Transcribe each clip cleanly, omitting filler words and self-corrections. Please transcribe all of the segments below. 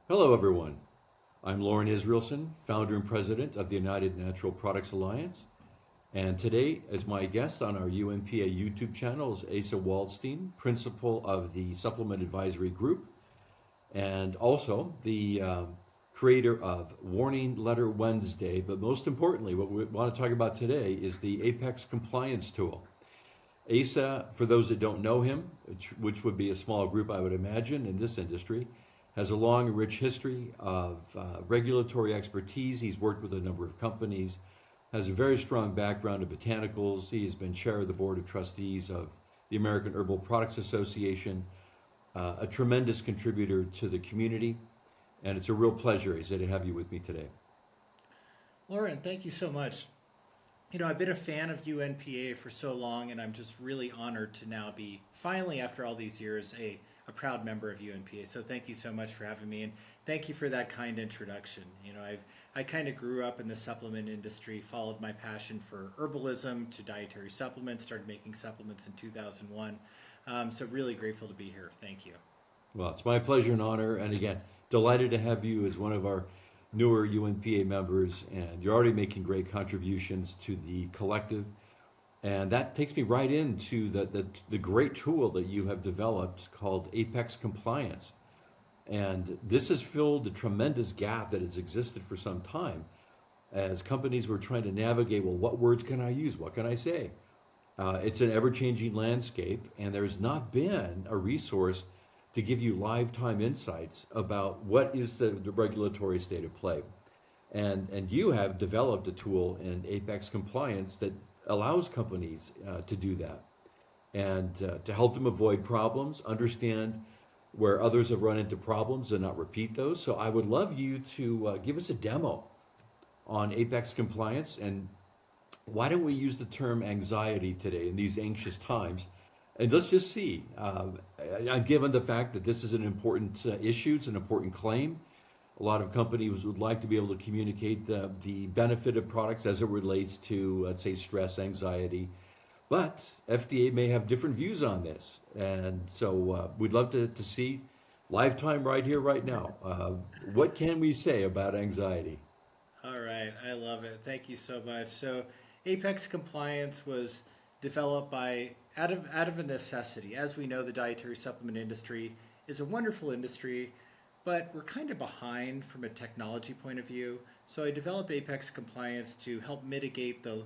Hello, everyone. I'm Loren Israelsen, founder and president of the United Natural Products Alliance. And today, as my guest on our UNPA YouTube channel is Asa Waldstein, principal of the Supplement Advisory Group, and also the creator of Warning Letter Wednesday. But most importantly, what we want to talk about today is the Apex Compliance Tool. Asa, for those that don't know him, which would be a small group, I would imagine, in this industry, has a long and rich history of regulatory expertise. He's worked with a number of companies, has a very strong background in botanicals. He has been chair of the board of trustees of the American Herbal Products Association, a tremendous contributor to the community, and it's a real pleasure, Asa, to have you with me today. Loren, thank you so much. I've been a fan of UNPA for so long, and I'm just really honored to now be finally, after all these years, a proud member of UNPA. So thank you so much for having me, and thank you for that kind introduction. I kind of grew up in the supplement industry, followed my passion for herbalism to dietary supplements, started making supplements in 2001. So really grateful to be here. Thank you. Well, it's my pleasure and honor, and again, delighted to have you as one of our newer UNPA members, and you're already making great contributions to the collective. And that takes me right into the great tool that you have developed called Apex Compliance. And this has filled a tremendous gap that has existed for some time as companies were trying to navigate, well, what words can I use? What can I say? It's an ever-changing landscape, and there's not been a resource to give you lifetime insights about what is the regulatory state of play. And you have developed a tool in Apex Compliance that allows companies to do that and to help them avoid problems, understand where others have run into problems and not repeat those. So I would love you to give us a demo on Apex Compliance, and why don't we use the term anxiety today in these anxious times? And let's just see, given the fact that this is an important issue, it's an important claim. A lot of companies would like to be able to communicate the benefit of products as it relates to, let's say, stress, anxiety. But FDA may have different views on this. And so we'd love to see lifetime right here, right now. What can we say about anxiety? All right, I love it. Thank you so much. So, Apex Compliance was developed by out of a necessity. As we know, the dietary supplement industry is a wonderful industry, but we're kind of behind from a technology point of view. So I developed Apex Compliance to help mitigate the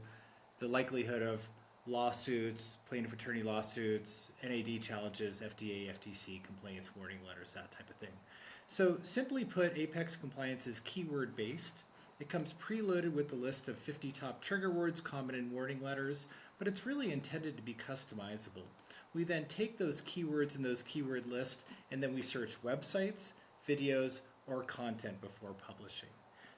likelihood of lawsuits, plaintiff attorney lawsuits, NAD challenges, FDA, FTC complaints, warning letters, that type of thing. So simply put, Apex Compliance is keyword based. It comes preloaded with the list of 50 top trigger words common in warning letters, but it's really intended to be customizable. We then take those keywords in those keyword lists, and then we search websites, videos, or content before publishing.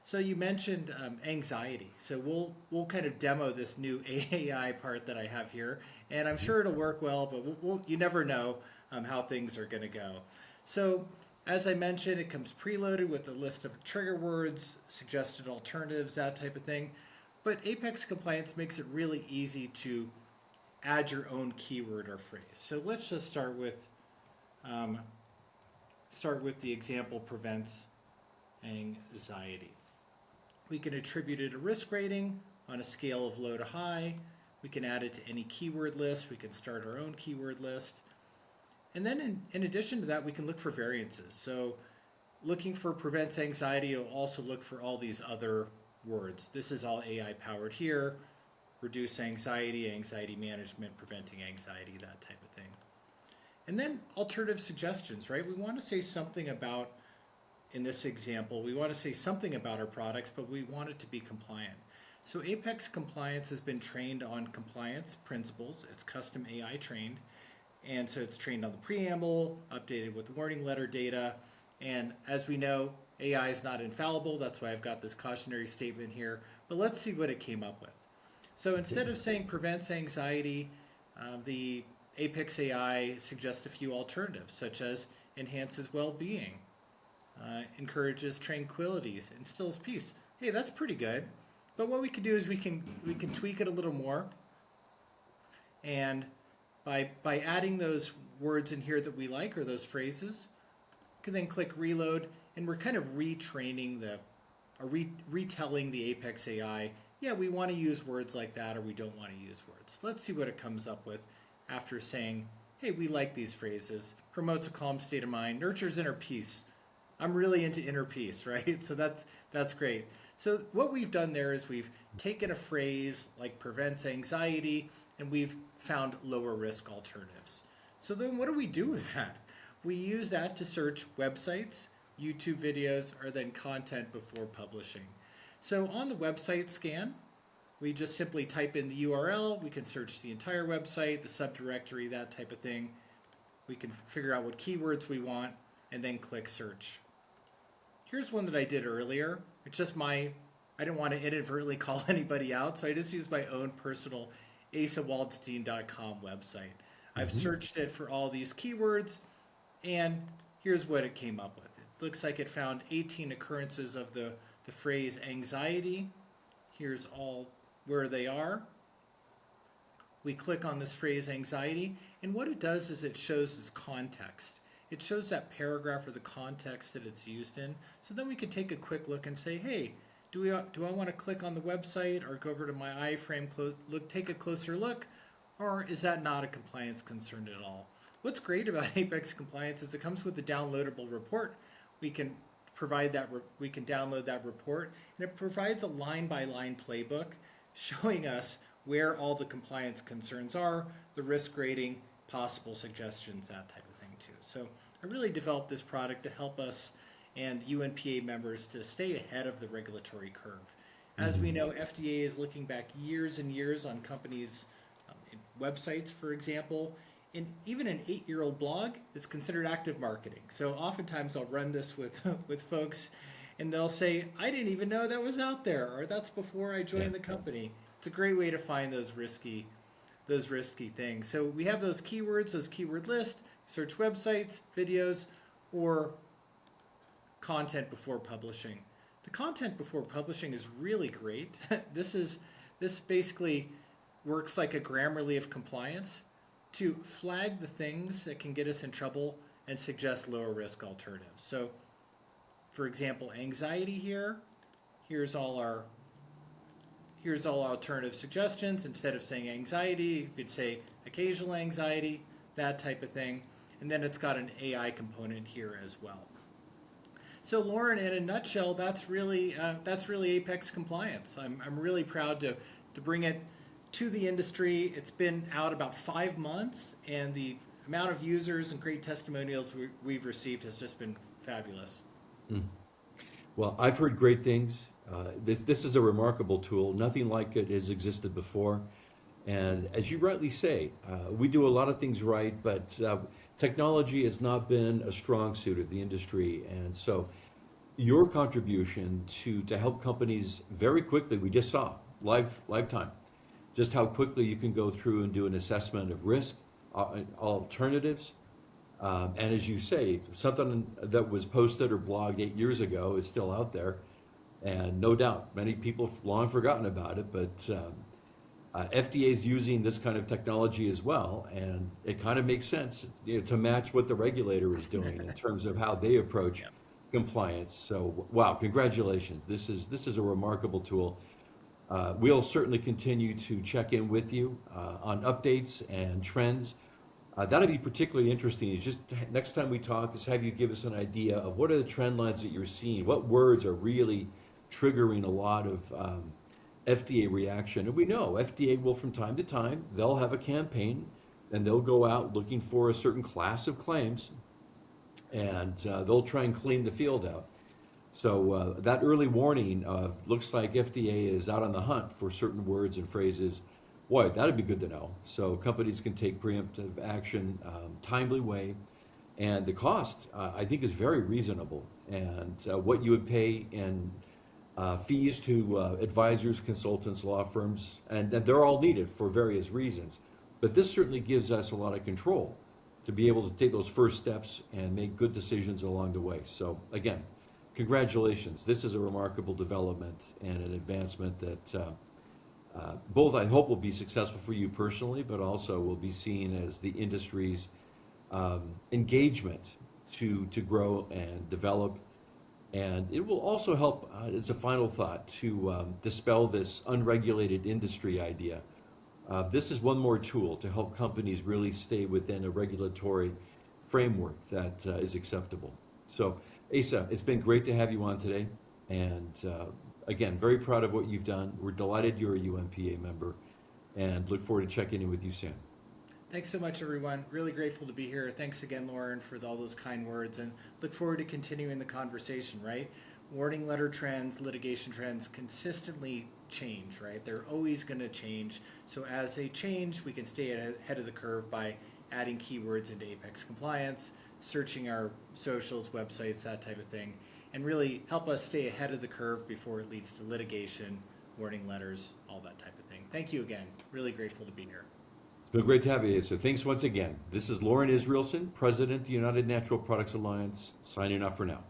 So you mentioned anxiety. So we'll kind of demo this new AI part that I have here, and I'm sure it'll work well, but you never know how things are going to go. So as I mentioned, it comes preloaded with a list of trigger words, suggested alternatives, that type of thing. But Apex Compliance makes it really easy to add your own keyword or phrase. So let's just start with the example prevents anxiety. We can attribute it a risk rating on a scale of low to high. We can add it to any keyword list. We can start our own keyword list. And then in addition to that, we can look for variances. So looking for prevents anxiety, you'll also look for all these other words. This is all AI powered here. Reduce anxiety, anxiety management, preventing anxiety, that type of thing. And then alternative suggestions, right? We want to say something about, in this example, we want to say something about our products, but we want it to be compliant. So Apex Compliance has been trained on compliance principles. It's custom AI trained. And so it's trained on the preamble, updated with warning letter data. And as we know, AI is not infallible. That's why I've got this cautionary statement here. But let's see what it came up with. So instead of saying prevents anxiety, the Apex AI suggests a few alternatives, such as enhances well-being, encourages tranquility, instills peace. Hey, that's pretty good. But what we can do is we can tweak it a little more, and by adding those words in here that we like, or those phrases, you can then click reload, and we're kind of retraining retelling the Apex AI. Yeah, we want to use words like that, or we don't want to use words. Let's see what it comes up with after saying, hey, we like these phrases. Promotes a calm state of mind, nurtures inner peace. I'm really into inner peace, right? So that's great. So what we've done there is we've taken a phrase like prevents anxiety, and we've found lower risk alternatives. So then what do we do with that? We use that to search websites, YouTube videos, or then content before publishing. So on the website scan, we just simply type in the URL. We can search the entire website, the subdirectory, that type of thing. We can figure out what keywords we want and then click search. Here's one that I did earlier. It's just I didn't want to inadvertently call anybody out, so I just used my own personal asawaldstein.com website. I've searched it for all these keywords, and here's what it came up with. It looks like it found 18 occurrences of the phrase anxiety. Here's all where they are. We click on this phrase anxiety, and what it does is it shows this context. It shows that paragraph or the context that it's used in. So then we could take a quick look and say, hey, do I want to click on the website or go over to my iframe, take a closer look, or is that not a compliance concern at all? What's great about Apex Compliance is it comes with a downloadable report. We can download that report, and it provides a line-by-line playbook showing us where all the compliance concerns are, the risk rating, possible suggestions, that type of thing too. So I really developed this product to help us and UNPA members to stay ahead of the regulatory curve. As we know, FDA is looking back years and years on companies' websites, for example, and even an 8-year-old blog is considered active marketing. So oftentimes I'll run this with folks, and they'll say, I didn't even know that was out there, or that's before I joined the company. It's a great way to find those risky things. So we have those keywords, those keyword lists, search websites, videos, or content before publishing. The content before publishing is really great. This basically works like a Grammarly of compliance to flag the things that can get us in trouble and suggest lower risk alternatives. So for example, anxiety here, here's all our alternative suggestions. Instead of saying anxiety, you could say occasional anxiety, that type of thing. And then it's got an AI component here as well. So Loren, in a nutshell, that's really Apex Compliance. I'm really proud to bring it to the industry. It's been out about 5 months, and the amount of users and great testimonials we've received has just been fabulous. Well, I've heard great things. This is a remarkable tool. Nothing like it has existed before. And as you rightly say, we do a lot of things right, but technology has not been a strong suit of the industry. And so your contribution to help companies very quickly, we just saw lifetime, just how quickly you can go through and do an assessment of risk, alternatives. And as you say, something that was posted or blogged 8 years ago is still out there. And no doubt, many people have long forgotten about it, but FDA is using this kind of technology as well, and it kind of makes sense, to match what the regulator is doing in terms of how they approach compliance. So, wow, congratulations! This is a remarkable tool. We'll certainly continue to check in with you on updates and trends. That'll be particularly interesting. Is just next time we talk, is have you give us an idea of what are the trend lines that you're seeing, what words are really triggering a lot of FDA reaction. And we know FDA will, from time to time, they'll have a campaign and they'll go out looking for a certain class of claims, and they'll try and clean the field out. So that early warning looks like FDA is out on the hunt for certain words and phrases. Boy, that'd be good to know. So companies can take preemptive action, timely way. And the cost, I think, is very reasonable. And what you would pay in fees to advisors, consultants, law firms, and they're all needed for various reasons. But this certainly gives us a lot of control to be able to take those first steps and make good decisions along the way. So again, congratulations. This is a remarkable development and an advancement that both I hope will be successful for you personally, but also will be seen as the industry's engagement to grow and develop And it will also help, as a final thought, to dispel this unregulated industry idea. This is one more tool to help companies really stay within a regulatory framework that is acceptable. So, Asa, it's been great to have you on today. And again, very proud of what you've done. We're delighted you're a UNPA member and look forward to checking in with you soon. Thanks so much, everyone. Really grateful to be here. Thanks again, Loren, for all those kind words, and look forward to continuing the conversation, right? Warning letter trends, litigation trends consistently change, right? They're always going to change. So as they change, we can stay ahead of the curve by adding keywords into Apex compliance, searching our socials, websites, that type of thing, and really help us stay ahead of the curve before it leads to litigation, warning letters, all that type of thing. Thank you again. Really grateful to be here. It's been great to have you, Asa. Thanks once again. This is Loren Israelsen, President of the United Natural Products Alliance, signing off for now.